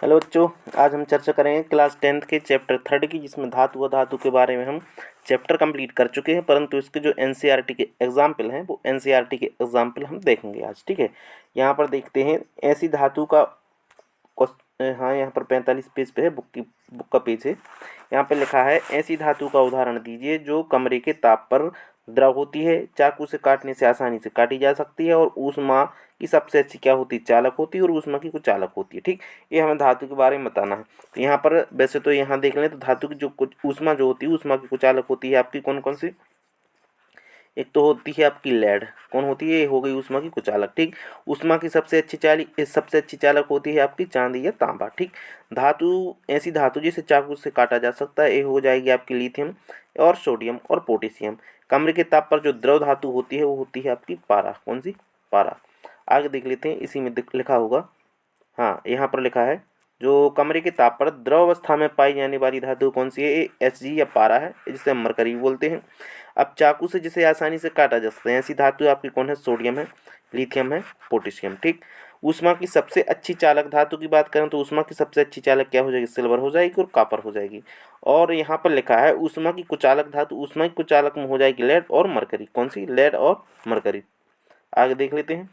Hello बच्चों, आज हम चर्चा करेंगे क्लास 10th के चैप्टर 3 की, जिसमें धातु व धातु के बारे में हम चैप्टर कंप्लीट कर चुके हैं। परंतु इसके जो एनसीईआरटी के एग्जाम्पल हैं वो एनसीईआरटी के एग्जाम्पल हम देखेंगे आज। ठीक है, यहाँ पर देखते हैं ऐसी धातु का हाँ, यहाँ पर 45 पेज पे है, बुक का पेज है। यहाँ पर लिखा है, ऐसी धातु का उदाहरण दीजिए जो कमरे के ताप पर द्रव होती है, चाकू से काटने से आसानी से काटी जा सकती है और ऊष्मा की सबसे अच्छी क्या होती है, चालक होती है, और ऊष्मा की कुचालक होती है। ठीक, ये हमें धातु के बारे में बताना है। तो यहाँ पर वैसे तो यहाँ देख लें तो धातु की जो कुछ ऊष्मा जो होती है, ऊष्मा की कुचालक होती है आपकी कौन कौन सी। एक तो होती है आपकी लेड, कौन होती है, ये हो गई ऊष्मा की कुचालक। ठीक, ऊष्मा की सबसे अच्छी चालक होती है आपकी चांदी या तांबा। ठीक, धातु ऐसी धातु जिसे चाकू से काटा जा सकता है, ये हो जाएगी आपकी लिथियम और सोडियम और पोटेशियम। कमरे के ताप पर जो द्रव धातु होती है वो होती है आपकी पारा। कौन सी, पारा। आगे देख लेते हैं, इसी में लिखा होगा, हाँ यहाँ पर लिखा है, जो कमरे के ताप पर द्रव अवस्था में पाई जाने वाली धातु कौन सी है, Hg या पारा है, जिसे हम मरकरी बोलते हैं। अब चाकू से जिसे आसानी से काटा जा सकता है, ऐसी धातु आपकी कौन है, सोडियम है, लिथियम है, पोटेशियम। ठीक, ऊष्मा की सबसे अच्छी चालक धातु की बात करें तो ऊष्मा की सबसे अच्छी चालक क्या हो जाएगी, सिल्वर हो जाएगी और कॉपर हो जाएगी। और यहाँ पर लिखा है ऊष्मा की कुचालक धातु, ऊष्मा की कुचालक में हो जाएगी लेड और मरकरी। कौन सी, लेड और मरकरी। आगे देख लेते हैं,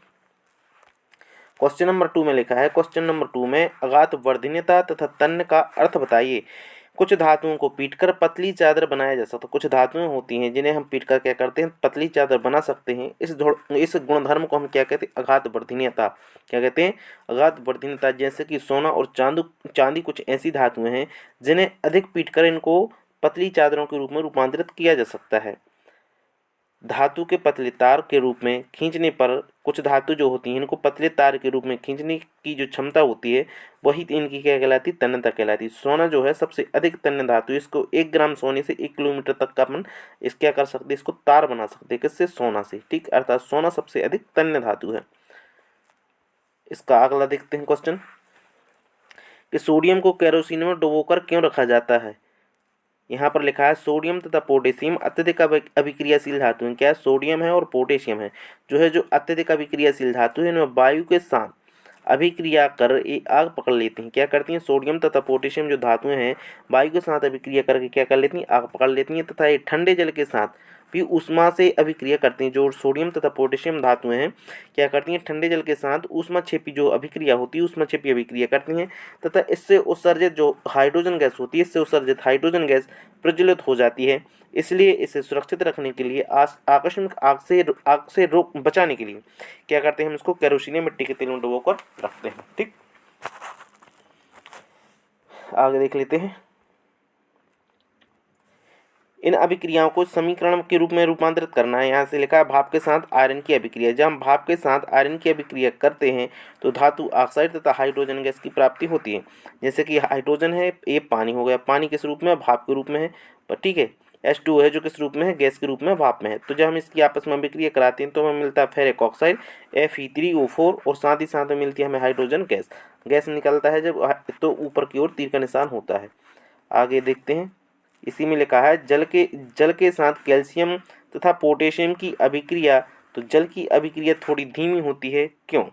क्वेश्चन नंबर 2 में लिखा है, क्वेश्चन नंबर 2 में अगात वर्धनीयता तथा तन्य का अर्थ बताइए। कुछ धातुओं को पीटकर पतली चादर बनाया जा सकता है। कुछ धातुएं होती हैं जिन्हें हम पीटकर क्या करते हैं, पतली चादर बना सकते हैं। इस गुणधर्म को हम क्या कहते हैं, अगात वर्धनीयता। क्या कहते हैं, अगात वर्धनीयता। जैसे कि सोना और चांदी कुछ ऐसी धातुएं हैं जिन्हें अधिक पीटकर इनको पतली चादरों के रूप में रूपांतरित किया जा सकता है। धातु के पतले तार के रूप में खींचने पर, कुछ धातु जो होती हैं इनको पतले तार के रूप में खींचने की जो क्षमता होती है वही इनकी क्या कहलाती है, तन्यता कहलाती है। सोना जो है सबसे अधिक तन्य धातु, इसको 1 ग्राम सोने से 1 किलोमीटर तक का अपन इस क्या कर सकते हैं, इसको तार बना सकते हैं। किससे, सोना से। ठीक, अर्थात सोना सबसे अधिक तन्य धातु है। इसका अगला देखते हैं क्वेश्चन, कि सोडियम को केरोसिन में डुबोकर क्यों रखा जाता है। यहाँ पर लिखा है, सोडियम तथा पोटेशियम अत्यधिक अभिक्रियाशील धातु हैं। क्या है, सोडियम है और पोटेशियम है, जो है जो अत्यधिक अभिक्रियाशील धातु है, इनमें वायु के साथ अभिक्रिया कर ये आग पकड़ लेती हैं। क्या करती हैं, सोडियम तथा पोटेशियम जो धातुएं हैं वायु के साथ अभिक्रिया करके क्या कर लेती हैं, आग पकड़ लेती हैं, तथा ये ठंडे जल के साथ भी ऊष्मा से अभिक्रिया करती हैं। जो सोडियम तथा पोटेशियम धातुएं हैं क्या करती हैं, ठंडे जल के साथ ऊष्माक्षेपी जो अभिक्रिया होती है, ऊष्माक्षेपी अभिक्रिया करती हैं, तथा इससे उत्सर्जित जो हाइड्रोजन गैस होती है, इससे उत्सर्जित हाइड्रोजन गैस प्रज्वलित हो जाती है। इसलिए इसे सुरक्षित रखने के लिए, आकस्मिक आग से रोक बचाने के लिए क्या करते हैं, हम इसको केरोसिन मिट्टी के तेल में डुबोकर रखते हैं। ठीक, आगे देख लेते हैं, इन अभिक्रियाओं को समीकरण के रूप में रूपांतरित करना है। यहाँ से लिखा है, भाप के साथ आयरन की अभिक्रिया। जब हम भाप के साथ आयरन की अभिक्रिया करते हैं तो धातु ऑक्साइड तथा हाइड्रोजन गैस की प्राप्ति होती है। जैसे कि हाइड्रोजन है, ये पानी हो गया, पानी किस रूप में, भाप के रूप में है। पर ठीक है, H2 है जो किस रूप में है, गैस के रूप में, भाप में है। तो जब हम इसकी आपस में अभिक्रिया कराते हैं तो हमें मिलता है फेरिक ऑक्साइड Fe3O4, और साथ ही साथ में मिलती है हमें हाइड्रोजन गैस। गैस निकलता है जब तो ऊपर की ओर तीर का निशान होता है। आगे देखते हैं, इसी में लिखा है, जल के साथ कैल्शियम तथा पोटेशियम की अभिक्रिया, तो जल की अभिक्रिया थोड़ी धीमी होती है, क्यों।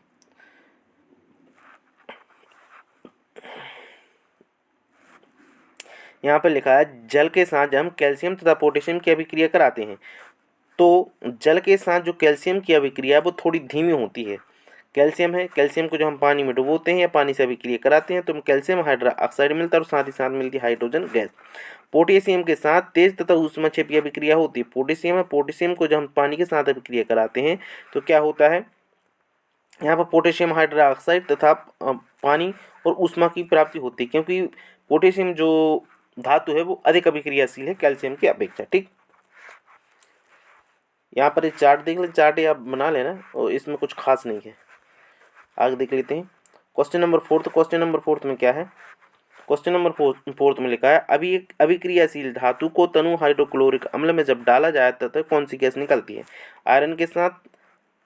यहाँ पर लिखा है, जल के साथ जब हम कैल्शियम तथा पोटेशियम की अभिक्रिया कराते हैं तो जल के साथ जो कैल्शियम की अभिक्रिया वो थोड़ी धीमी होती है। कैल्शियम है, कैल्शियम को जो हम पानी में डुबोते हैं या पानी से अभिक्रिया कराते हैं तो हम कैल्शियम हाइड्रोक्साइड मिलता है, और साथ ही साथ मिलती है हाइड्रोजन गैस। पोटेशियम के साथ तेज तथा ऊष्माक्षेपी अभिक्रिया होती है। पोटेशियम है, पोटेशियम को जब हम पानी के साथ अभिक्रिया कराते हैं तो क्या होता है, यहाँ पर पोटेशियम हाइड्रोक्साइड तथा पानी और ऊष्मा की प्राप्ति होती है, क्योंकि पोटेशियम जो धातु है वो अधिक अभिक्रियाशील है कैल्शियम की अपेक्षा। ठीक, यहाँ पर एक चार्ट देख लें, चार्ट आप बना लेना, और इसमें कुछ खास नहीं है। आगे देख लेते हैं, क्वेश्चन नंबर 4। क्वेश्चन नंबर 4 में क्या है, क्वेश्चन नंबर 4 में लिखा है, अभी एक अभिक्रियाशील धातु को तनु हाइड्रोक्लोरिक अम्ल में जब डाला जाता है तो कौन सी गैस निकलती है। आयरन के साथ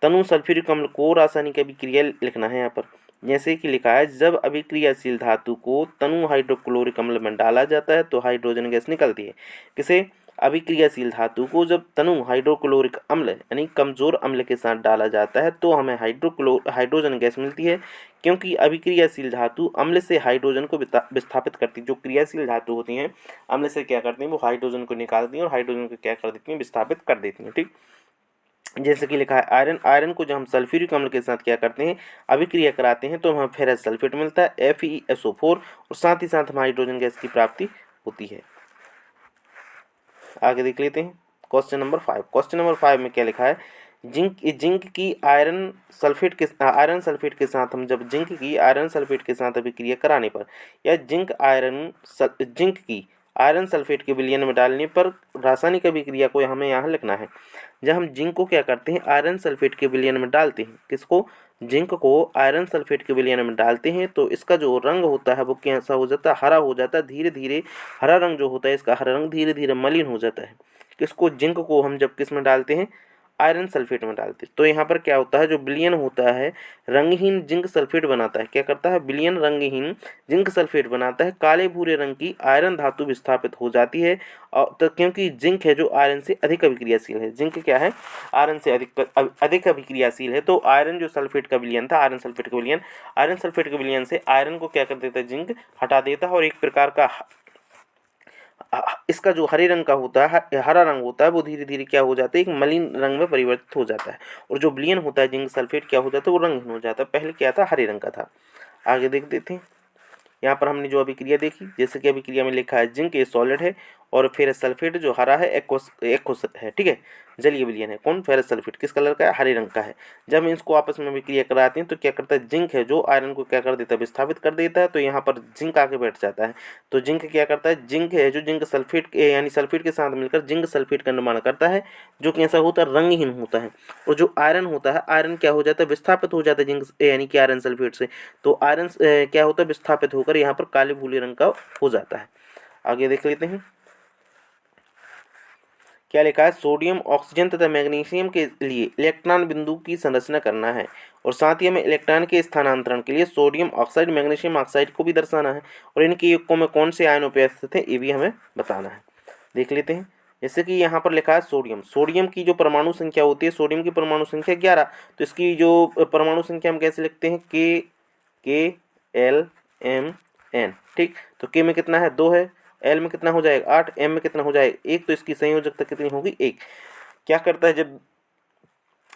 तनु सल्फ्यूरिक अम्ल को रासायनिक अभिक्रिया लिखना है यहाँ पर। जैसे कि लिखा है, जब अभिक्रियाशील धातु को तनु हाइड्रोक्लोरिक अम्ल में डाला जाता है तो हाइड्रोजन गैस निकलती है। किसे, अभिक्रियाशील धातु को जब तनु हाइड्रोक्लोरिक अम्ल यानी कमजोर अम्ल के साथ डाला जाता है तो हमें हाइड्रोजन गैस मिलती है, क्योंकि अभिक्रियाशील धातु अम्ल से हाइड्रोजन को विस्थापित करती है। जो क्रियाशील धातु होती हैं अम्ल से क्या करती हैं, वो हाइड्रोजन को निकालती हैं और हाइड्रोजन को क्या कर देती हैं, विस्थापित कर देती हैं। ठीक, जैसे कि लिखा है आयरन। आयरन को जब हम सल्फ्यूरिक अम्ल के साथ क्या करते हैं, अभिक्रिया कराते हैं तो हमें फेरस सल्फेट मिलता है FeSO4 और साथ ही साथ हमें हाइड्रोजन गैस की प्राप्ति होती है। आगे देख लेते हैं क्वेश्चन नंबर 5। क्वेश्चन नंबर 5 में क्या लिखा है, जिंक की आयरन सल्फेट के साथ हम जब जिंक की आयरन सल्फेट के साथ अभिक्रिया कराने पर या जिंक की आयरन सल्फेट के विलयन में डालने पर रासायनिक अभिक्रिया को हमें यहाँ लिखना है। जब हम जिंक को क्या करते हैं, आयरन सल्फेट के विलयन में डालते हैं, किसको, जिंक को आयरन सल्फेट के विलयन में डालते हैं तो इसका जो रंग होता है वो कैसा हो जाता है, हरा हो जाता है। धीरे धीरे हरा रंग जो होता है, इसका हरा रंग धीरे धीरे मलिन हो जाता है। किसको, जिंक को हम जब किस में डालते हैं, आयरन सल्फेट में डालते हैं तो यहाँ पर क्या होता है, जो विलयन होता है रंगहीन जिंक सल्फेट बनाता है। क्या करता है, विलयन रंगहीन जिंक सल्फेट बनाता है। काले भूरे रंग की आयरन धातु विस्थापित हो जाती है और तो क्योंकि जिंक है जो आयरन से अधिक अभिक्रियाशील है। जिंक क्या है, आयरन से अधिक अभिक्रियाशील है। तो आयरन जो सल्फेट का विलयन था, आयरन सल्फेट के विलयन से आयरन को क्या कर देता है, जिंक हटा देता है और एक प्रकार का इसका जो हरे रंग का होता है, हरा रंग होता है, वो धीरे धीरे क्या हो जाता है, एक मलिन रंग में परिवर्तित हो जाता है। और जो विलयन होता है जिंक सल्फेट क्या हो जाता है, वो रंगहीन हो जाता है। पहले क्या था, हरे रंग का था। आगे देख देते हैं। यहाँ पर हमने जो अभिक्रिया देखी, जैसे कि अभिक्रिया में लिखा है जिंक ये सॉलिड है और फेरस सल्फेट जो हरा है एक्वस है। ठीक है, जलीय विलयन है। कौन, फेरस सल्फेट किस कलर का है, हरे रंग का है। जब हम इसको आपस में अभिक्रिया कराते हैं तो क्या करता है, जिंक है जो आयरन को क्या कर देता है, विस्थापित कर देता है। तो यहाँ पर जिंक आके बैठ जाता है। तो जिंक क्या करता है, जिंक है जो जिंक सल्फेट यानी सल्फेट के साथ मिलकर जिंक सल्फेट का निर्माण करता है, जो कैसा होता है, रंगहीन होता है। और जो आयरन होता है, आयरन क्या हो जाता है, विस्थापित हो जाता है जिंक यानी कि आयरन सल्फेट से। तो आयरन क्या होता है, विस्थापित होकर यहाँ पर काले भूले रंग का हो जाता है। आगे देख लेते हैं क्या लिखा है, सोडियम ऑक्सीजन तथा मैग्नीशियम के लिए इलेक्ट्रॉन बिंदु की संरचना करना है और साथ ही हमें इलेक्ट्रॉन के स्थानांतरण के लिए सोडियम ऑक्साइड मैग्नीशियम ऑक्साइड को भी दर्शाना है और इनके युग्मों में कौन से आयन उपस्थित हैं ये भी हमें बताना है। देख लेते हैं। जैसे कि यहाँ पर लिखा है सोडियम की जो परमाणु संख्या होती है, सोडियम की परमाणु संख्या 11। तो इसकी जो परमाणु संख्या हम कैसे लिखते हैं, KLMN। ठीक, तो K में कितना है, 2 है, L में कितना हो जाएगा 8, M में कितना हो जाएगा 1। तो इसकी संयोजकता कितनी होगी, 1। क्या करता है, जब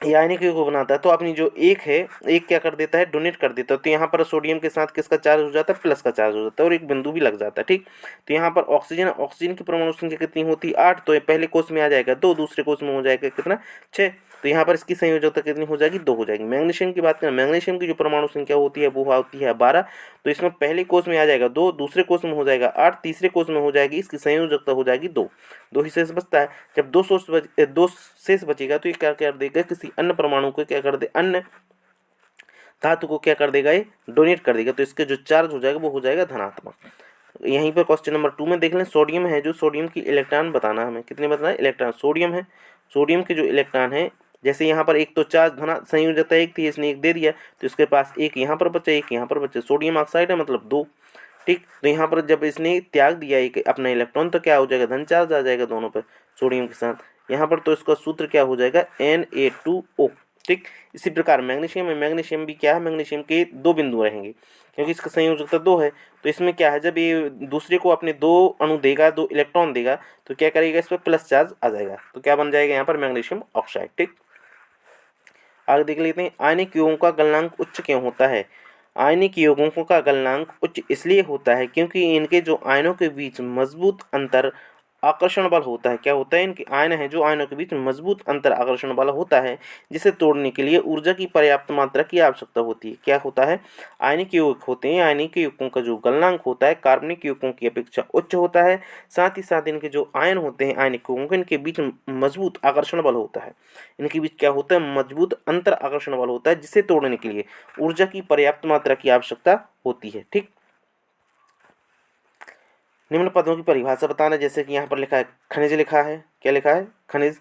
आयनिक युग्म को बनाता है तो अपनी जो एक है, एक क्या कर देता है, डोनेट कर देता है। तो यहाँ पर सोडियम के साथ किसका चार्ज हो जाता है, प्लस का चार्ज हो जाता है और एक बिंदु भी लग जाता है। ठीक, तो यहाँ पर ऑक्सीजन की परमाणु संख्या कितनी होती है, 8। तो पहले कोष में आ जाएगा 2, दूसरे कोष में हो जाएगा कितना, 6। तो यहाँ पर इसकी संयोजकता कितनी हो जाएगी, 2 हो जाएगी। मैग्नीशियम की बात करें, मैग्नीशियम की जो परमाणु संख्या होती है वो होती है 12। तो इसमें पहले कोष में आ जाएगा 2, दूसरे कोष में हो जाएगा 8, तीसरे कोष में हो जाएगी, इसकी संयोजकता हो जाएगी 2। 2 ही शेष बचता है। जब 2 शेष बचेगा तो ये क्या कर देगा, किसी अन्य परमाणु को क्या कर दे, अन्य धातु को क्या कर देगा, ये डोनेट कर देगा। तो इसके जो चार्ज हो जाएगा वो हो जाएगा धनात्मक। यहीं पर क्वेश्चन नंबर 2 में देख लें, सोडियम है जो सोडियम की इलेक्ट्रॉन बताना, हमें कितने बताना है, इलेक्ट्रॉन। सोडियम है, सोडियम के जो इलेक्ट्रॉन है, जैसे यहाँ पर एक तो चार्ज धना संयोजकता 1 थी, इसने 1 दे दिया तो इसके पास 1 यहाँ पर बचा, 1 यहाँ पर बचा। सोडियम ऑक्साइड है मतलब 2। ठीक, तो यहाँ पर जब इसने त्याग दिया एक अपना इलेक्ट्रॉन तो क्या हो जाएगा, धन चार्ज आ जाएगा दोनों पर सोडियम के साथ। यहाँ पर तो इसका सूत्र क्या हो जाएगा, Na2O। ठीक, इसी प्रकार मैग्नीशियम है, मैग्नीशियम भी क्या है, मैग्नीशियम के 2 बिंदु रहेंगे क्योंकि इसका संयोजकता 2 है। तो इसमें क्या है, जब ये दूसरे को अपने 2 अणु देगा, 2 इलेक्ट्रॉन देगा तो क्या करेगा, इस पर प्लस चार्ज आ जाएगा। तो क्या बन जाएगा यहाँ पर, मैग्नीशियम ऑक्साइड। ठीक, आगे देख लेते हैं, आयनिक यौगों का गलनांक उच्च क्यों होता है। आयनिक यौगों का गलनांक उच्च इसलिए होता है क्योंकि इनके जो आयनों के बीच मजबूत अंतर आकर्षण बल होता है। क्या होता है, इनके आयन है जो आयनों के बीच मजबूत अंतर आकर्षण बल होता है, जिसे तोड़ने के लिए ऊर्जा की पर्याप्त मात्रा की आवश्यकता होती है। क्या होता है, आयनिक यौगिक होते हैं, आयनिक यौगिकों का जो गलनांक होता है कार्बनिक यौगिकों की अपेक्षा उच्च होता है। साथ ही साथ इनके जो आयन होते हैं आयनिक यौगिकों के, इनके बीच मजबूत आकर्षण बल होता है। इनके बीच क्या होता है, मजबूत अंतर आकर्षण बल होता है, जिसे तोड़ने के लिए ऊर्जा की पर्याप्त मात्रा की आवश्यकता होती है। ठीक, निम्न पदों की परिभाषा बताना, जैसे कि यहाँ पर लिखा है खनिज, लिखा है क्या लिखा है, खनिज,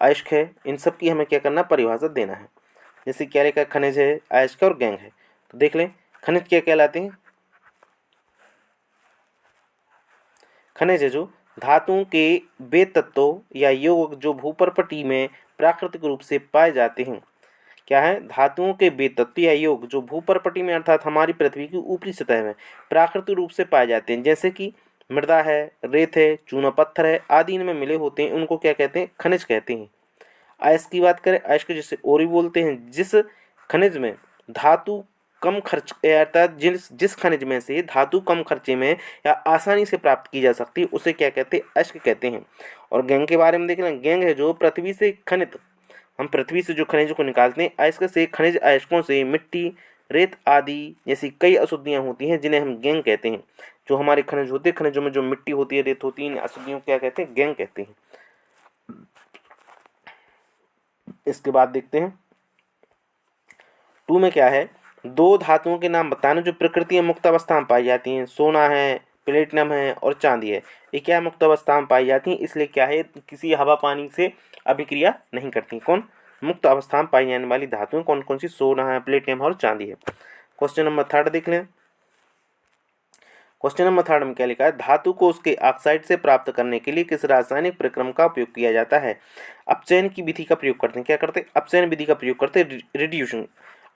अयस्क है, इन सब की हमें क्या करना, परिभाषा देना है। जैसे क्या लिखा है, खनिज है, अयस्क और गैंग है। तो देख लें खनिज क्या कहलाते हैं, खनिज है जो धातुओं के वे तत्व या यौगिक जो भूपर्पटी में प्राकृतिक रूप से पाए जाते हैं। क्या है? धातुओं के वे तत्व या यौगिक जो भूपर्पटी में अर्थात हमारी पृथ्वी की ऊपरी सतह में प्राकृतिक रूप से पाए जाते हैं, जैसे कि मृदा है, रेत है, चूना पत्थर है आदि इनमें मिले होते हैं, उनको क्या कहते हैं? खनिज कहते हैं। अयस्क की बात करें, अयस्क जिसे ओरी बोलते हैं, जिस खनिज में धातु कम खर्च अर्थात जिस जिस खनिज में से धातु कम खर्चे में या आसानी से प्राप्त की जा सकती है उसे क्या कहते हैं? अयस्क कहते हैं। और गैंग के बारे में देख लें, गैंग है जो पृथ्वी से खनिज, हम पृथ्वी से जो खनिज को निकालते हैं अयस्क से, खनिज अयस्कों से मिट्टी, रेत आदि जैसी कई अशुद्धियां होती हैं जिन्हें हम गैंग कहते हैं। जो हमारे खनिज होते हैं, खनिजों में जो मिट्टी होती है, रेत होती है, इन अशुद्धियों को क्या कहते हैं? गैंग कहते हैं। इसके बाद देखते हैं 2 में क्या है, 2 धातुओं के नाम बताने जो प्रकृति में मुक्त अवस्था में पाई जाती हैं। सोना है, प्लेटिनम है और चांदी है। ये क्या मुक्त अवस्था में पाई जाती हैं, इसलिए क्या है, किसी हवा पानी से अभिक्रिया नहीं करती। कौन? मुक्त अवस्था में पाई जाने वाली धातुएं कौन कौन सी? सोना है, प्लेटिनम और चांदी है। क्वेश्चन नंबर 3 देख लें। क्वेश्चन नंबर 3 में क्या लिखा है, धातु को उसके ऑक्साइड से प्राप्त करने के लिए किस रासायनिक प्रक्रम का उपयोग किया जाता है? अपचयन की विधि का प्रयोग करते हैं। क्या करते हैं? अपचयन विधि का प्रयोग करते हैं, रिड्यूसिंग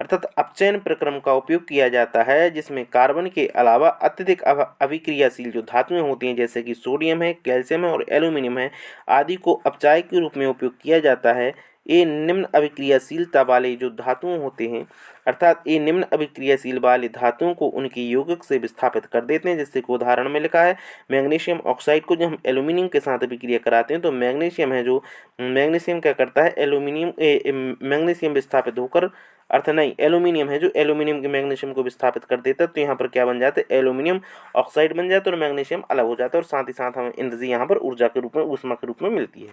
अर्थात अपचयन प्रक्रम का उपयोग किया जाता है, जिसमें कार्बन के अलावा अत्यधिक अभिक्रियाशील जो धातुएं होती हैं जैसे कि सोडियम है, कैल्शियम है और एल्यूमिनियम है आदि को अपचायक के रूप में उपयोग किया जाता है। ये निम्न अभिक्रियाशीलता वाले जो धातुओं होते हैं अर्थात ये निम्न अभिक्रियाशील वाले धातुओं को उनके यौगिक से विस्थापित कर देते हैं, जैसे कि उदाहरण में लिखा है मैग्नीशियम ऑक्साइड को जब हम एल्यूमिनियम के साथ अभिक्रिया कराते हैं तो मैग्नीशियम है जो मैग्नीशियम क्या करता है, मैग्नीशियम विस्थापित होकर एल्यूमिनियम है जो एल्यूमिनियम के मैग्नीशियम को विस्थापित कर देता है, तो यहाँ पर क्या बन जाता है? एल्यूमिनियम ऑक्साइड बन जाता है और मैग्नीशियम अलग हो जाता है, और साथ ही साथ हमें एनर्जी यहाँ पर ऊर्जा के रूप में, ऊष्मा के रूप में मिलती है।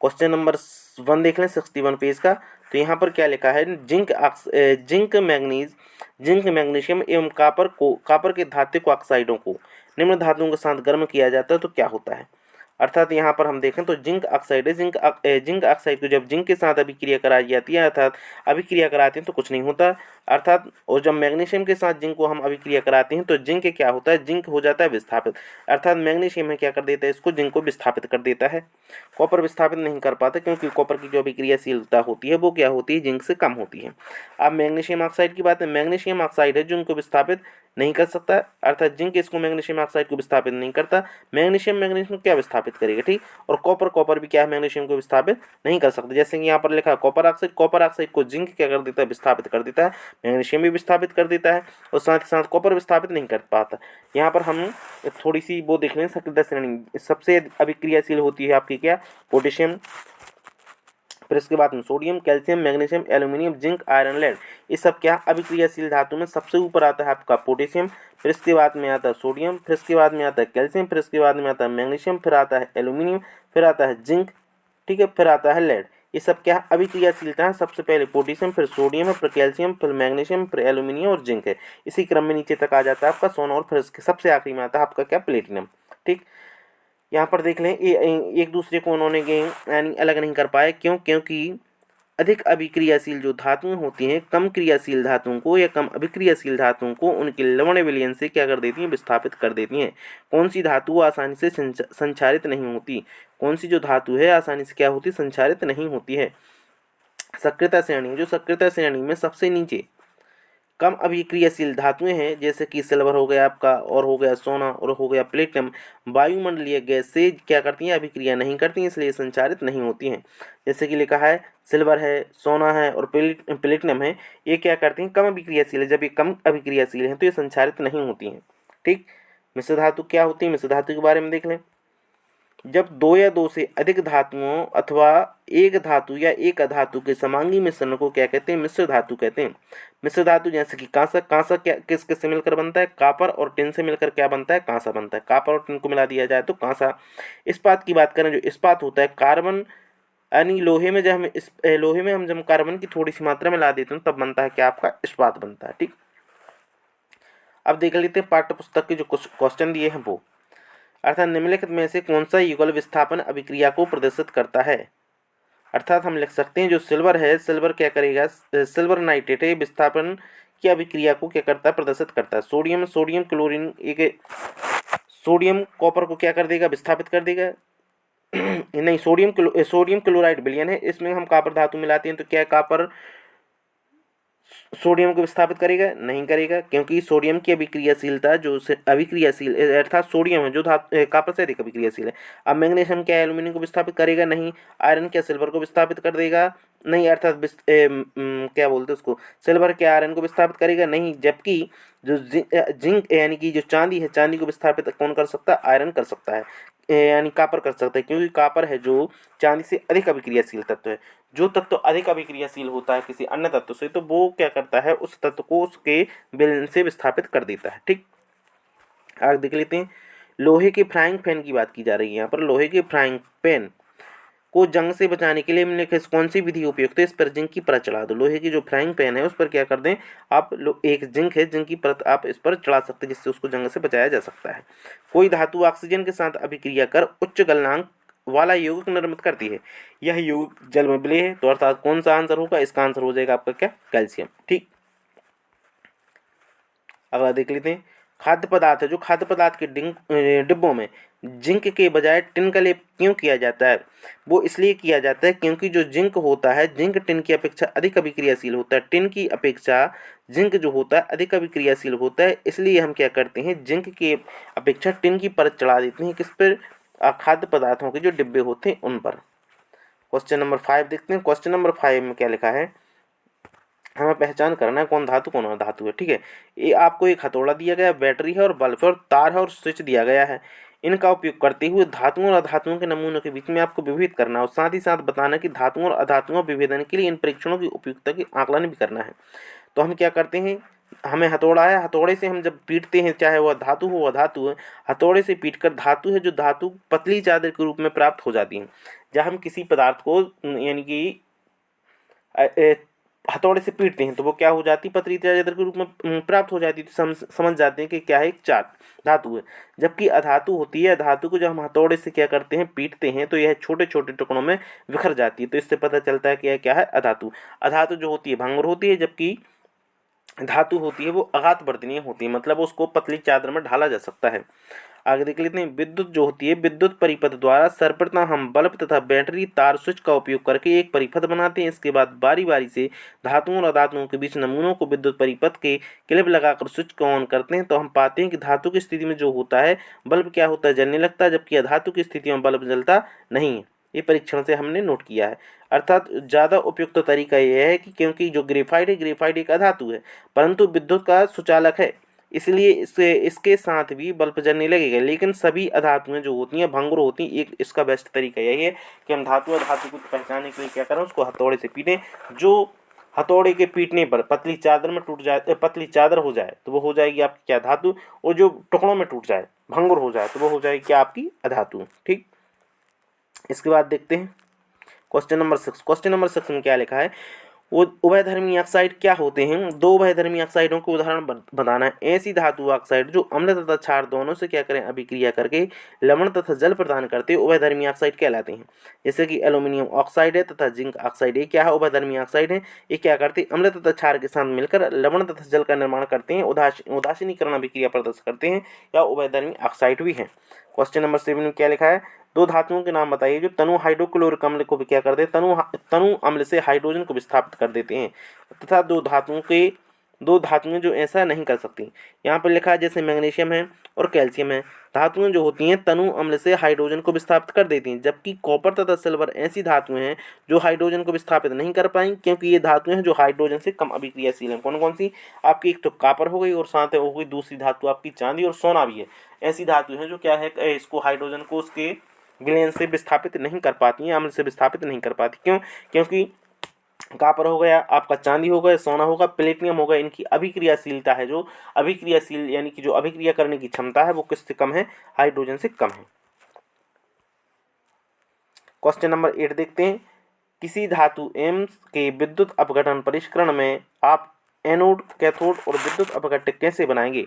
क्वेश्चन नंबर 1 देख लें 61 पेज का। तो यहाँ पर क्या लिखा है, जिंक मैग्नीशियम एवं कापर के धात्विक ऑक्साइडों को निम्न धातुओं के साथ गर्म किया जाता है तो क्या होता है? अर्थात यहाँ पर हम देखें तो जिंक ऑक्साइड है, जिंक ऑक्साइड को जब जिंक के साथ अभिक्रिया कराई जाती है अर्थात अभिक्रिया कराते हैं तो कुछ नहीं होता अर्थात, और जब मैग्नीशियम के साथ जिंक को हम अभिक्रिया कराते हैं तो जिंक क्या होता है, जिंक हो जाता है विस्थापित, अर्थात मैग्नीशियम है क्या कर देता है, इसको जिंक को विस्थापित कर देता है। कॉपर विस्थापित नहीं कर पाता क्योंकि कॉपर की जो अभिक्रियाशीलता होती है वो क्या होती है, जिंक से कम होती है। अब मैग्नीशियम ऑक्साइड की बात है, मैग्नीशियम ऑक्साइड है जिंक को विस्थापित नहीं कर सकता अर्थात जिंक इसको मैग्नीशियम ऑक्साइड को विस्थापित नहीं करता, मैग्नीशियम को क्या विस्थापित करेगा, ठीक। और कॉपर भी क्या है, मैग्नीशियम को विस्थापित नहीं कर सकता, जैसे कि यहाँ पर लिखा है कॉपर ऑक्साइड को जिंक क्या कर देता है, विस्थापित कर देता है, मैग्नीशियम भी विस्थापित कर देता है और साथ ही साथ कॉपर विस्थापित नहीं कर पाता। यहाँ पर हम थोड़ी सी वो देख लें, सक्रियता श्रेणी सबसे अभिक्रियाशील होती है आपकी क्या, पोटेशियम, फिर इसके बाद में sodium, calcium, magnesium, aluminium, zinc, iron, lead, ये सब क्या अभिक्रियाशील धातु में सबसे ऊपर आता है आपका पोटेशियम, फिर इसके बाद में आता है सोडियम, फिर इसके बाद में आता है कैल्शियम, फिर इसके बाद में आता है मैग्नीशियम, फिर आता है एल्यूमिनियम, फिर आता है जिंक, ठीक है, फिर आता है लेड। ये सब क्या अभिक्रियाशीलता है, सबसे पहले पोटेशियम, फिर सोडियम है, फिर कैल्शियम, फिर मैग्नीशियम, फिर एल्यूमिनियम और जिंक है। इसी क्रम में नीचे तक आ जाता है आपका सोना, और फिर इसके सबसे आखिरी में आता है आपका क्या, प्लेटिनम, ठीक। यहाँ पर देख लें ये एक दूसरे को उन्होंने यानी अलग नहीं कर पाए, क्योंकि अधिक अभिक्रियाशील जो धातुएं होती हैं कम क्रियाशील धातुओं को या कम अभिक्रियाशील धातुओं को उनके लवण विलयन से क्या कर देती हैं, विस्थापित कर देती हैं। कौन सी धातु आसानी से संचारित नहीं होती, कौन सी जो धातु है आसानी से क्या होती, संचारित नहीं होती है। सक्रियता श्रेणी, जो सक्रियता श्रेणी में सबसे नीचे कम अभिक्रियाशील धातुएं हैं जैसे कि सिल्वर हो गया आपका, और हो गया सोना, और हो गया प्लेटिनम, वायुमंडलीय गैस से क्या करती हैं, अभिक्रिया नहीं करती हैं, इसलिए संचारित नहीं होती हैं। जैसे कि लिखा है सिल्वर है, सोना है और प्लेटिनम है, ये क्या करती हैं, कम अभिक्रियाशील है, जब ये कम अभिक्रियाशील हैं तो ये संचारित नहीं होती हैं, ठीक। मिश्र धातु क्या होती है, मिश्र धातु के बारे में देख लें। जब 2 या 2 से अधिक धातुओं अथवा एक धातु या एक अधातु के समांगी मिश्रण को क्या कहते हैं, मिश्र धातु कहते हैं। मिश्र धातु जैसे कि कांसा क्या किस किस से मिलकर बनता है, कापर और टिन से मिलकर क्या बनता है, कांसा बनता है। कापर और टिन को मिला दिया जाए तो कांसा। इस्पात की बात करें, जो इस्पात होता है कार्बन यानी लोहे में, जब हम कार्बन की थोड़ी सी मात्रा में ला देते हैं तब बनता है क्या, आपका इस्पात बनता है, ठीक। अब देख लेते हैं पाठ्य पुस्तक के जो क्वेश्चन दिए हैं वो, अर्थात निम्नलिखित में से कौन सा युगल विस्थापन अभिक्रिया को प्रदर्शित करता है। अर्थात हम लिख सकते हैं जो सिल्वर है, सिल्वर क्या करेगा, सिल्वर नाइट्रेट है, विस्थापन की अभिक्रिया को क्या करता है, प्रदर्शित करता है। सोडियम क्लोरीन, एक सोडियम कॉपर को क्या कर देगा, विस्थापित कर देगा। नहीं, सोडियम क्लोराइड विलयन है, इसमें हम कॉपर धातु मिलाते हैं तो क्या कॉपर सोडियम को विस्थापित करेगा, नहीं करेगा, क्योंकि सोडियम की अभिक्रियाशीलता जो अभिक्रियाशील अर्थात सोडियम है जो धातु कॉपर से अधिक अभिक्रियाशील है। अब मैग्नीशियम क्या एल्यूमिनियम को विस्थापित करेगा, नहीं। आयरन क्या सिल्वर को विस्थापित कर देगा, नहीं, अर्थात क्या बोलते हैं उसको, सिल्वर क्या आयरन को विस्थापित करेगा, नहीं। जबकि जो जिंक यानी कि जो चांदी है, चांदी को विस्थापित कौन कर सकता है, आयरन कर सकता है, यानी कॉपर कर सकता है, क्योंकि कॉपर है जो चांदी से अधिक अभिक्रियाशील तत्व है। जो तत्व अधिक अभिक्रियाशील होता है किसी अन्य तत्व से, तो वो क्या करता है, उस तत्व को उसके विलयन से विस्थापित कर देता है। ठीक, आगे देख लेते हैं। लोहे के फ्राइंग पैन की बात की जा रही है यहाँ पर। लोहे के फ्राइंग पैन को जंग से बचाने के लिए निम्नलिखित कौन सी विधि उपयुक्त है, इस पर जिंक की परत चढ़ा दो। लोहे की जो फ्राइंग पैन है उस पर क्या कर दें आप, एक जिंक है, जिंक की परत आप इस पर चढ़ा सकते हैं, जिससे उसको जंग से बचाया जा सकता है। कोई धातु ऑक्सीजन के साथ अभिक्रिया कर उच्च गलनांक वाला यौगिक निर्मित करती है, यह यौगिक जल में विलय है। तो अर्थात कौन सा आंसर होगा, इसका आंसर हो जाएगा आपका क्या, कैल्शियम। ठीक, अगला देख लेते हैं। खाद्य पदार्थ है, जो खाद्य पदार्थ के डिब्बों में जिंक के बजाय टिन का लेप क्यों किया जाता है, वो इसलिए किया जाता है क्योंकि जो जिंक होता है, जिंक टिन की अपेक्षा अधिक अभिक्रियाशील होता है। टिन की अपेक्षा जिंक जो होता है अधिक अभिक्रियाशील होता है, इसलिए हम क्या करते हैं, जिंक की अपेक्षा टिन की परत चढ़ा देते हैं, किस पर, खाद्य पदार्थों के जो डिब्बे होते हैं उन पर। क्वेश्चन नंबर 5 देखते हैं। क्वेश्चन नंबर 5 में क्या लिखा है, हमें पहचान करना है कौन धातु कौन अधातु है। ठीक है, ये आपको एक हथौड़ा दिया गया है, बैटरी है और बल्ब है और तार है और स्विच दिया गया है। इनका उपयोग करते हुए धातुओं और अधातुओं के नमूनों के बीच में आपको विभेद करना है और साथ ही साथ बताना कि धातुओं और अधातुओं विभेदन के लिए इन परीक्षणों की उपयुक्तता की आकलन भी करना है। तो हम क्या करते हैं, हमें हथौड़ा है, हथौड़े से हम जब पीटते हैं, चाहे वह धातु हो अधातु है, हथौड़े से पीटकर धातु है जो धातु पतली चादर के रूप में प्राप्त हो जाती है। जब हम किसी पदार्थ को यानी कि हथौड़े से पीटते हैं तो वो क्या हो जाती है, पतली चादर के रूप में प्राप्त हो जाती है। तो समझ जाते हैं कि क्या है, एक चार धातु है। जबकि अधातु होती है, धातु को जब हम हथौड़े से क्या करते हैं, पीटते हैं, तो यह छोटे छोटे टुकड़ों में बिखर जाती है। तो इससे पता चलता है कि यह क्या है, अधातु। अधातु जो होती है भंगुर होती है, जबकि धातु होती है वो आघात वर्तनीय होती है, मतलब उसको पतली चादर में ढाला जा सकता है। आगे देख लेते हैं। विद्युत जो होती है, विद्युत परिपथ द्वारा सर्वप्रथम हम बल्ब तथा बैटरी तार स्विच का उपयोग करके एक परिपथ बनाते हैं। इसके बाद बारी बारी से धातुओं और अधातुओं के बीच नमूनों को विद्युत परिपथ के क्लिप लगाकर स्विच को ऑन करते हैं। तो हम पाते हैं कि धातु की स्थिति में जो होता है बल्ब क्या होता है, जलने लगता है, जबकि अधातु की स्थिति में बल्ब जलता नहीं है। ये परीक्षण से हमने नोट किया है। अर्थात ज़्यादा उपयुक्त तरीका यह है कि क्योंकि जो ग्रेफाइट है, ग्रेफाइट एक अधातु है परंतु विद्युत का सुचालक है, इसलिए इसके साथ भी बल्ब जलने लगेगा। लेकिन सभी अधातुएं जो होती हैं भंगुर होती हैं। एक इसका बेस्ट तरीका यही है कि हम धातु और धातु को पहचानने के लिए क्या करें, उसको हथौड़े से पीटें। जो हथौड़े के पीटने पर पतली चादर में टूट जाए, पतली चादर हो जाए तो वो हो जाएगी आपकी क्या, धातु। और जो टुकड़ों में टूट जाए, भंगुर हो जाए, तो वो हो जाएगी क्या, आपकी अधातु। ठीक, इसके बाद देखते हैं क्वेश्चन नंबर 6। क्वेश्चन नंबर 6 में क्या लिखा है, वो उभयधर्मी ऑक्साइड क्या होते हैं। दो उभयधर्मी ऑक्साइडों के उदाहरण बताना है। ऐसी धातु ऑक्साइड जो अम्ल तथा क्षार दोनों से क्या करें, अभिक्रिया करके लवण तथा जल प्रदान करते हैं, उभयधर्मी ऑक्साइड कहलाते हैं। जैसे कि एल्यूमिनियम ऑक्साइड है तथा जिंक ऑक्साइड, ये क्या है, उभयधर्मी ऑक्साइड है। ये क्या करते हैं, अम्ल तथा क्षार के साथ मिलकर लवण तथा जल का निर्माण करते हैं, उदासीनीकरण अभिक्रिया प्रदर्शित करते हैं, या उभयधर्मी ऑक्साइड भी हैं। क्वेश्चन नंबर 7 में क्या लिखा है, दो धातुओं के नाम बताइए जो तनु हाइड्रोक्लोरिक अम्ल को भी क्या कर देते हैं, तनु अम्ल से हाइड्रोजन को विस्थापित कर देते हैं, तथा दो धातुएं जो ऐसा नहीं कर सकती। यहाँ पर लिखा है जैसे मैग्नीशियम है और कैल्शियम है, धातुएं जो होती हैं तनु अम्ल से हाइड्रोजन को विस्थापित कर देती हैं। जबकि कॉपर तथा सिल्वर ऐसी धातुएं हैं जो हाइड्रोजन को विस्थापित नहीं कर पाएंगी, क्योंकि ये धातुएं हैं जो हाइड्रोजन से कम अभिक्रियाशील हैं। कौन कौन सी, आपकी एक तो कॉपर हो गई और साथ हो गई दूसरी धातु आपकी चांदी और सोना भी है। ऐसी धातु हैं जो क्या है, इसको हाइड्रोजन को उसके विलयन से विस्थापित नहीं कर पाती हैं, अम्ल से विस्थापित नहीं कर पाती। क्यों, क्योंकि कॉपर हो गया आपका, चांदी हो गया, सोना होगा, प्लेटिनियम होगा, इनकी अभिक्रियाशीलता है, जो अभिक्रियाशील यानी कि जो अभिक्रिया करने की क्षमता है वो किससे कम है, हाइड्रोजन से कम है। क्वेश्चन नंबर 8 देखते हैं। किसी धातु एम के विद्युत अपघटन परिष्करण में आप एनोड, कैथोड और विद्युत अपघट्य कैसे बनाएंगे।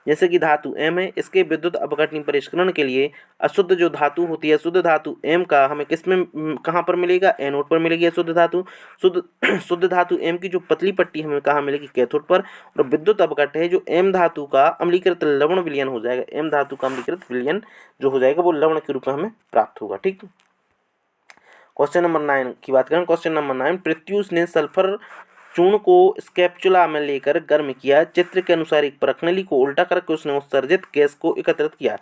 जैसे कि धातु M है, इसके विद्युत अपघटन परिष्करण के लिए अशुद्ध जो धातु होती है, शुद्ध धातु M का हमें किस में कहाँ पर मिलेगा, एनोड पर मिलेगी शुद्ध धातु। शुद्ध शुद्ध धातु M की जो पतली पट्टी हमें कहाँ मिलेगी, कैथोड पर। और विद्युत अपघट्य है जो M धातु का अम्लीकृत लवण विलयन हो जाएगा, M धातु का अम्लीकृत विलयन जो हो जाएगा वो लवण के रूप में हमें प्राप्त होगा। ठीक, क्वेश्चन नंबर 9 की बात करें। क्वेश्चन नंबर 9, प्रत्यूष ने सल्फर चूर्ण को स्कैपुला में लेकर गर्म किया। चित्र के अनुसार एक प्रणाली को उल्टा करके उसने उत्सर्जित गैस को एकत्रित किया।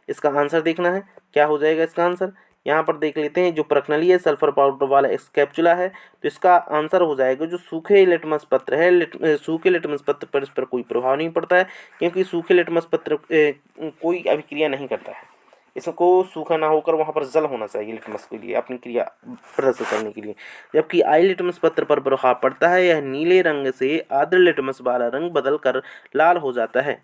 इसका आंसर देखना है, क्या हो जाएगा इसका आंसर। यहाँ पर देख लेते हैं, जो प्रणाली है सल्फर पाउडर वाला स्कैपुला है, तो इसका आंसर हो जाएगा जो सूखे लिटमस पत्र है। सूखे लिटमस पत्र पर इस पर कोई प्रभाव नहीं पड़ता है, क्योंकि सूखे लिटमस पत्र कोई अभिक्रिया नहीं करता है। इसको सूखा ना होकर वहाँ पर जल होना चाहिए लिटमस के लिए अपनी क्रिया प्रदर्शित करने के लिए। जबकि आई लिटमस पत्र पर प्रभाव पड़ता है, यह नीले रंग से आर्द्र लिटमस वाला रंग बदलकर लाल हो जाता है।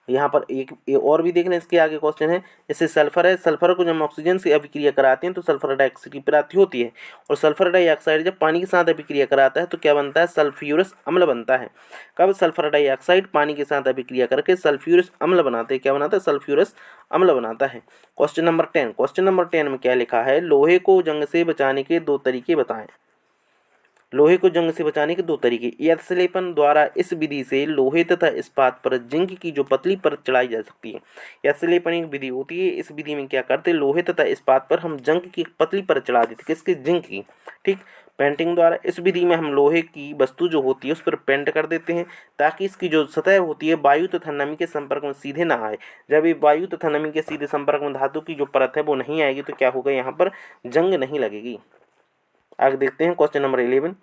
यहाँ पर एक और भी देख लें, इसके आगे क्वेश्चन है। जैसे सल्फर है, सल्फर को जब ऑक्सीजन से अभिक्रिया कराते हैं तो सल्फर डाइऑक्साइड की प्राप्ति होती है। और सल्फर डाइऑक्साइड जब पानी के साथ अभिक्रिया कराता है तो क्या बनता है, सल्फ्यूरस अम्ल बनता है। कब सल्फर डाइऑक्साइड पानी के साथ अभिक्रिया करके सल्फ्यूरस अम्ल बनाते हैं, क्या बनाता है, सल्फ्यूरस अम्ल बनाता है। क्वेश्चन नंबर 10, क्वेश्चन नंबर 10 में क्या लिखा है, लोहे को जंग से बचाने के 2 तरीके बताएं। लोहे को जंग से बचाने के 2 तरीके। यत्सलेपन द्वारा इस विधि से लोहे तथा इस्पात पर जिंक की जो पतली परत चढ़ाई जा सकती है। यत्सलेपन एक विधि होती है, इस विधि में क्या करते हैं, लोहे तथा इस्पात पर हम जिंक की पतली परत चढ़ा देते, किसकी, जिंक की। ठीक, पेंटिंग द्वारा इस विधि में हम लोहे की वस्तु जो होती है उस पर पेंट कर देते हैं, ताकि इसकी जो सतह होती है वायु तथा नमी के संपर्क में सीधे ना आए। जब ये वायु तथा नमी के सीधे संपर्क में धातु की जो परत है वो नहीं आएगी तो क्या होगा, यहाँ पर जंग नहीं लगेगी। आगे देखते हैं क्वेश्चन नंबर 11।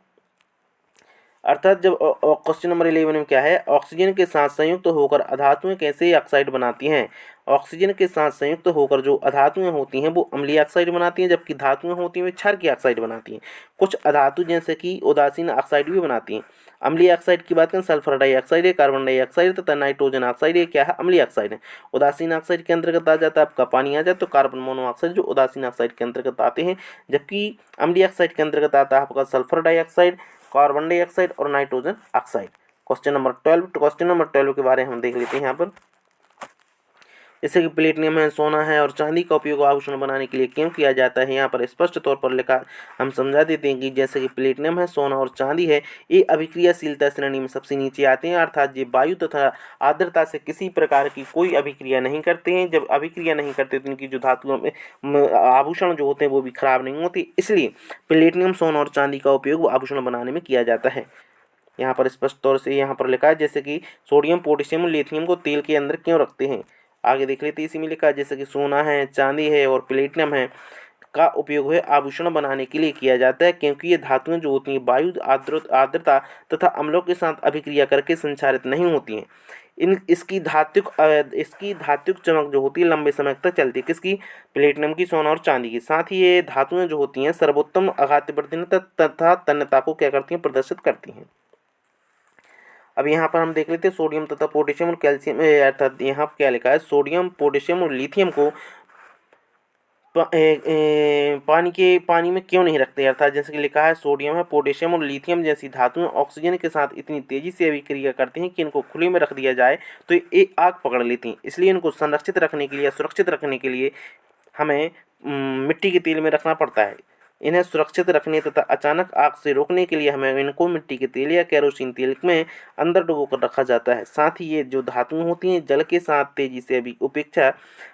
अर्थात जब क्वेश्चन नंबर 11 में क्या है, ऑक्सीजन के साथ संयुक्त होकर अधातुएं कैसे ऑक्साइड बनाती हैं। ऑक्सीजन के साथ संयुक्त होकर जो अधातुएं होती हैं वो अम्लीय ऑक्साइड बनाती हैं, जबकि धातुएं होती हैं वे क्षार की ऑक्साइड बनाती हैं। कुछ अधातु जैसे कि उदासीन ऑक्साइड भी बनाती हैं। अम्लीय ऑक्साइड की बात करें, सल्फर डाइऑक्साइड है, कार्बन डाइऑक्साइड तथा नाइट्रोजन ऑक्साइड, ये क्या है, अम्लीय ऑक्साइड है। उदासीन ऑक्साइड के अंतर्गत आ जाता है आपका पानी आ जाए तो कार्बन मोनोऑक्साइड जो उदासीन ऑक्साइड के अंतर्गत आते हैं। जबकि अम्लीय ऑक्साइड के अंतर्गत आता है आपका सल्फर डाइऑक्साइड, कार्बन डाइऑक्साइड और nitrogen oxide. Question number 12, question number 12 के बारे में हम देख लेते हैं यहाँ पर। जैसे कि प्लेटिनियम है, सोना है और चांदी का उपयोग आभूषण बनाने के लिए क्यों किया जाता है, यहाँ पर स्पष्ट तौर पर लिखा, हम समझा देते हैं कि जैसे कि प्लेटिनियम है, सोना और चांदी है, ये अभिक्रियाशीलता श्रेणी में सबसे नीचे आते हैं, अर्थात ये वायु तथा आर्द्रता से किसी प्रकार की कोई अभिक्रिया नहीं करते हैं। जब अभिक्रिया नहीं करते तो इनकी जो धातुओं में आभूषण जो होते हैं वो भी खराब नहीं होती, इसलिए प्लेटिनियम, सोना और चांदी का उपयोग आभूषण बनाने में किया जाता है। यहाँ पर स्पष्ट तौर से यहाँ पर लिखा है, जैसे कि सोडियम, पोटेशियम और लिथियम को तेल के अंदर क्यों रखते हैं। आगे देख लेते हैं, इसी में लिखा है जैसे कि सोना है, चांदी है और प्लेटिनम है का उपयोग है आभूषण बनाने के लिए किया जाता है, क्योंकि ये धातुएं जो होती हैं वायु, आर्द्रता तथा अम्लों के साथ अभिक्रिया करके संचारित नहीं होती हैं। इसकी धात्विक चमक जो होती है लंबे समय तक चलती है, किसकी, प्लेटिनम की, सोना और चांदी की। साथ ही ये धातुएं जो होती हैं सर्वोत्तम आघातवर्धनता तथा तन्यता को क्या करती हैं, प्रदर्शित करती हैं। अब यहाँ पर हम देख लेते हैं सोडियम तथा पोटेशियम और कैल्शियम, अर्थात यहाँ पर क्या लिखा है, सोडियम, पोटेशियम और लिथियम को पानी में क्यों नहीं रखते, अर्थात जैसे कि लिखा है सोडियम है, पोटेशियम और लिथियम जैसी धातुएं ऑक्सीजन के साथ इतनी तेजी से अभिक्रिया करती हैं कि इनको खुले में रख दिया जाए तो ये आग पकड़ लेती हैं। इसलिए इनको संरक्षित रखने के लिए, सुरक्षित रखने के लिए हमें मिट्टी के तेल में रखना पड़ता है। इन्हें सुरक्षित रखने तथा अचानक आग से रोकने के लिए हमें इनको मिट्टी के तेल या केरोसिन तेल में अंदर डुबोकर रखा जाता है। साथ ही ये जो धातुएं होती हैं जल के साथ तेजी से उपेक्षा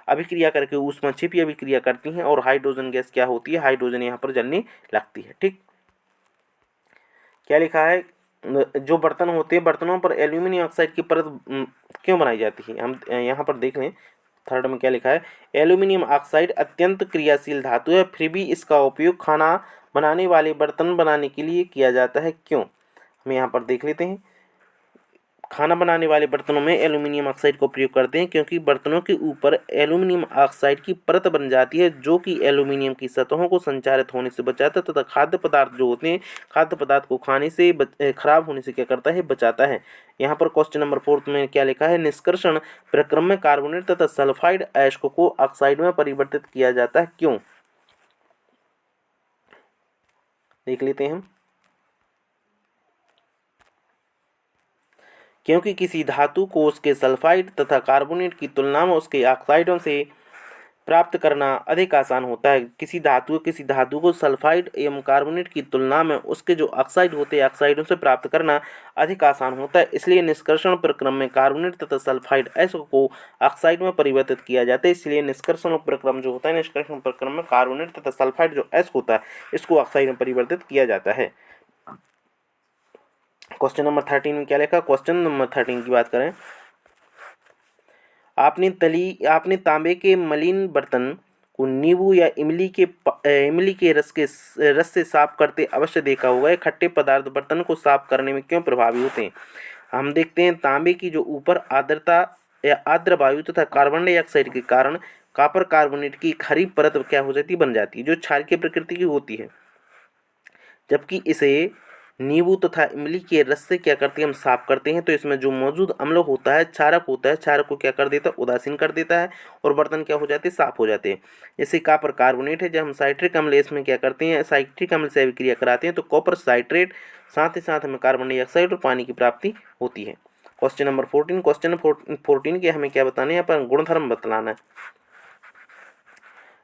अभिक्रिया करके ऊष्मा छिपी अभिक्रिया करती हैं और हाइड्रोजन गैस क्या होती है, हाइड्रोजन यहाँ पर जलने लगती है। ठीक, क्या लिखा है, जो बर्तन होते हैं बर्तनों पर एल्यूमिनियम ऑक्साइड की परत क्यों बनाई जाती है। हम यहाँ पर देख लें, थर्ड में क्या लिखा है, एल्यूमिनियम ऑक्साइड अत्यंत क्रियाशील धातु है, फिर भी इसका उपयोग खाना बनाने वाले बर्तन बनाने के लिए किया जाता है, क्यों। हम यहाँ पर देख लेते हैं, खाना बनाने वाले बर्तनों में एल्यूमिनियम ऑक्साइड का प्रयोग करते हैं क्योंकि बर्तनों के ऊपर एल्यूमिनियम ऑक्साइड की परत बन जाती है जो कि एल्यूमिनियम की सतहों को संचारित होने से बचाता है तथा खाद्य पदार्थ जो होते हैं, खाद्य पदार्थ को खाने से खराब होने से क्या करता है, बचाता है। यहाँ पर क्वेश्चन नंबर 4 में क्या लिखा है, निष्कर्षण प्रक्रम में कार्बोनेट तथा सल्फाइड अयस्क को ऑक्साइड में परिवर्तित किया जाता है, क्यों। देख लेते हैं हम, क्योंकि किसी धातु को उसके सल्फाइड तथा कार्बोनेट की तुलना में उसके ऑक्साइडों से प्राप्त करना अधिक आसान होता है। किसी धातु को सल्फाइड एवं कार्बोनेट की तुलना में उसके जो ऑक्साइड होते हैं ऑक्साइडों से प्राप्त करना अधिक आसान होता है। इसलिए निष्कर्षण प्रक्रम में कार्बोनेट तथा सल्फाइड एस को ऑक्साइड में परिवर्तित किया जाता है। इसलिए निष्कर्षण प्रक्रम जो होता है, निष्कर्षण प्रक्रम में कार्बोनेट तथा सल्फाइड जो एस होता है इसको ऑक्साइड में परिवर्तित किया जाता है। क्वेश्चन नंबर 13 में क्या लिखा? क्वेश्चन नंबर 13 की बात करें, आपने तांबे के मलिन बर्तन को नींबू या इमली के रस से साफ करते अवश्य देखा होगा। ये खट्टे पदार्थ बर्तन को साफ करने में क्यों प्रभावी होते हैं? हम देखते हैं तांबे की जो ऊपर आर्द्रता या आर्द्र वायु तथा कार्बन डाइऑक्साइड के कारण कॉपर कार्बोनेट की एक हरी परत क्या हो जाती बन जाती है, जो क्षारीय प्रकृति की होती है। जबकि इसे नींबू तथा इमली के रस से क्या करते हैं हम साफ करते हैं, तो इसमें जो मौजूद अम्ल होता है, क्षारक होता है, क्षारक को क्या कर देता है उदासीन कर देता है और बर्तन क्या हो जाते हैं साफ हो जाते हैं। जैसे कॉपर कार्बोनेट है, जब हम साइट्रिक अम्ल इसमें क्या करते हैं साइट्रिक अम्ल से अभिक्रिया कराते हैं तो कॉपर साइट्रेट साथ ही साथ हमें कार्बन डाइऑक्साइड और पानी की प्राप्ति होती है। क्वेश्चन नंबर 14, क्वेश्चन 14 के हमें क्या बताना है, यहाँ पर गुणधर्म बतलाना है।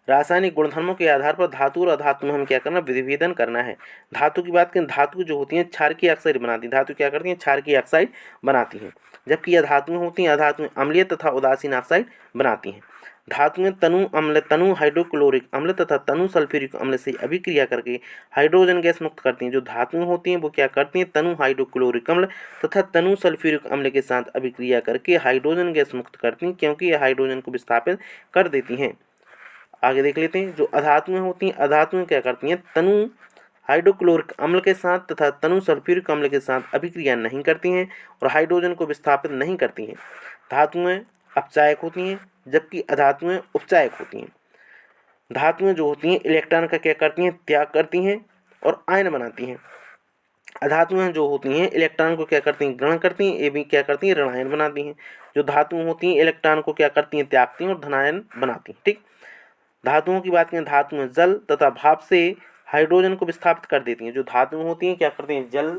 रासायनिक गुणधर्मों के आधार पर धातु और अधातु में हम क्या करना विभेदन करना है। धातु की बात करें, धातु जो होती हैं क्षारकीय ऑक्साइड बनाती हैं, धातु क्या करती हैं क्षारकीय ऑक्साइड बनाती हैं। जबकि अधातुएं होती हैं, अधातुएं अम्लीय तथा उदासीन ऑक्साइड बनाती हैं। धातुएं तनु अम्ल, तनु हाइड्रोक्लोरिक अम्ल तथा तनु सल्फ्यूरिक अम्ल से अभिक्रिया करके हाइड्रोजन गैस मुक्त करती हैं। जो धातुएं होती हैं वो क्या करती हैं तनु हाइड्रोक्लोरिक अम्ल तथा तनु सल्फ्यूरिक अम्ल के साथ अभिक्रिया करके हाइड्रोजन गैस मुक्त करती हैं, क्योंकि ये हाइड्रोजन को विस्थापित कर देती हैं। आगे देख लेते हैं, जो अधातुएं होती हैं, अधातुएं क्या करती हैं तनु हाइड्रोक्लोरिक अम्ल के साथ तथा तनु सल्फ्यूरिक अम्ल के साथ अभिक्रिया नहीं करती हैं और हाइड्रोजन को विस्थापित नहीं करती हैं। धातुएं अपचायक होती हैं जबकि अधातुएं उपचायक होती हैं। धातुएं जो होती हैं इलेक्ट्रॉन का क्या करती हैं त्याग करती हैं और आयन बनाती हैं। अधातुएं जो होती हैं इलेक्ट्रॉन को क्या करती हैं ग्रहण करती हैं, ये भी क्या करती हैं ऋणायन बनाती हैं। जो धातुएं होती हैं इलेक्ट्रॉन को क्या करती हैं त्यागती हैं और धनायन बनाती हैं। ठीक, धातुओं की बात करें, धातुएं जल तथा भाप से हाइड्रोजन को विस्थापित कर देती हैं। जो धातुएं होती हैं क्या करती हैं जल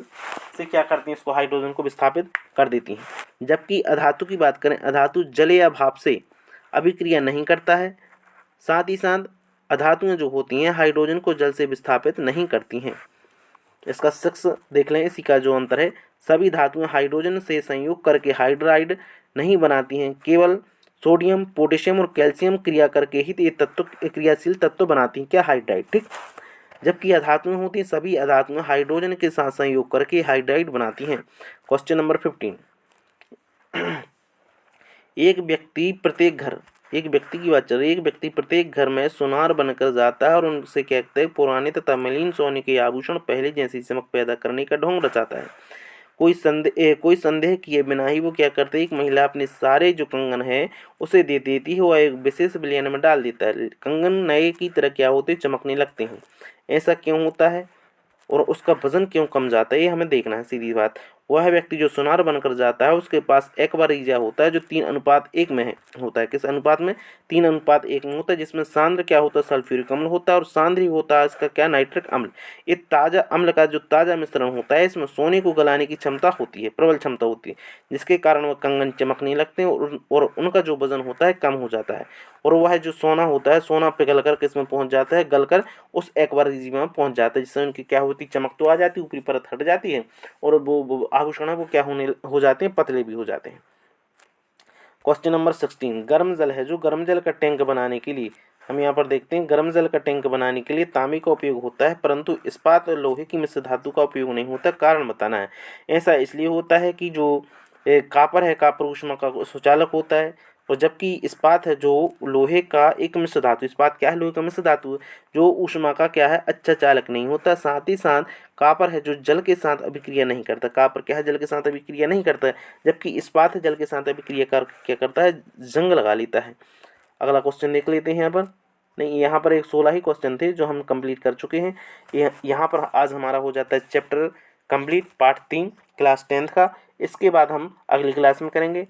से क्या करती हैं इसको हाइड्रोजन को विस्थापित कर देती हैं। जबकि अधातु की बात करें, अधातु जल या भाप से अभिक्रिया नहीं करता है। साथ ही साथ अधातुएं जो होती हैं हाइड्रोजन को जल से विस्थापित नहीं करती हैं। इसका सक्स देख लें, इसी का जो अंतर है, सभी धातुएं हाइड्रोजन से संयोग करके हाइड्राइड नहीं बनाती हैं, केवल सोडियम पोटेशियम और कैल्शियम क्रिया करके ही ये तत्व क्रियाशील तत्व बनाती हैं क्या हाइड्राइड। ठीक, जबकि अधातुएं होती हैं सभी अधातुएं हाइड्रोजन के साथ संयोग करके हाइड्राइड बनाती हैं। क्वेश्चन नंबर 15, एक व्यक्ति की बात चल रही है। एक व्यक्ति प्रत्येक घर में सुनार बनकर जाता है और उनसे कहते हैं पुराने तथा मलिन सोने के आभूषण पहले जैसी चमक पैदा करने का ढोंग रचाता है। कोई संदेह किए बिना ही वो क्या करते हैं, एक महिला अपने सारे जो कंगन है उसे दे देती है, वह एक विशेष विलयन में डाल देता है। कंगन नए की तरह क्या होते चमकने लगते हैं। ऐसा क्यों होता है और उसका वजन क्यों कम जाता है, ये हमें देखना है। सीधी बात, वह व्यक्ति जो सुनार बनकर जाता है उसके पास एक्वारीजा होता है जो 3:1 में होता है। किस अनुपात में? 3:1 में होता है, जिसमें सांद्र क्या होता है सल्फ्यूरिक अम्ल होता है और सांद्री होता है इसका क्या नाइट्रिक अम्ल। ये ताज़ा अम्ल का जो ताज़ा मिश्रण होता है इसमें सोने को गलाने की क्षमता होती है, प्रबल क्षमता होती है, जिसके कारण वह कंगन चमकने लगते हैं और उनका जो वजन होता है कम हो जाता है। और वह जो सोना होता है, सोना पिघल कर किसमें पहुंच जाता है, गलकर उस एक्वारीजा में पहुंच जाता है, जिससे उनकी क्या होती है चमक तो आ जाती है, ऊपरी परत हट जाती है और वो आभूषण है वो क्या हो जाते हैं पतले भी हो जाते हैं। क्वेश्चन नंबर 16, गर्म जल है। जो गर्म जल का टैंक बनाने के लिए हम यहाँ पर देखते हैं, गर्म जल का टैंक बनाने के लिए तांबे का उपयोग होता है परंतु इस्पात और लोहे की मिश्र धातु का उपयोग नहीं होता। कारण बताना है। ऐसा इसलिए होता है कि जो कॉपर है, कॉपर ऊष्मा का सुचालक होता है, और जबकि इस्पात है जो लोहे का एक मिश्र धातु, इस्पात क्या है लोहे का मिश्र धातु, जो ऊष्मा का क्या है अच्छा चालक नहीं होता। साथ ही साथ कॉपर है जो जल के साथ अभिक्रिया नहीं करता, कॉपर क्या है जल के साथ अभिक्रिया नहीं करता है, जबकि इस्पात है जल के साथ अभिक्रिया कर क्या करता है जंग लगा लेता है। अगला क्वेश्चन देख लेते हैं। यहाँ पर नहीं, यहाँ पर एक 16 ही क्वेश्चन थे जो हम कंप्लीट कर चुके हैं। यहाँ पर आज हमारा हो जाता है chapter complete part 3 class 10th का। इसके बाद हम अगली क्लास में करेंगे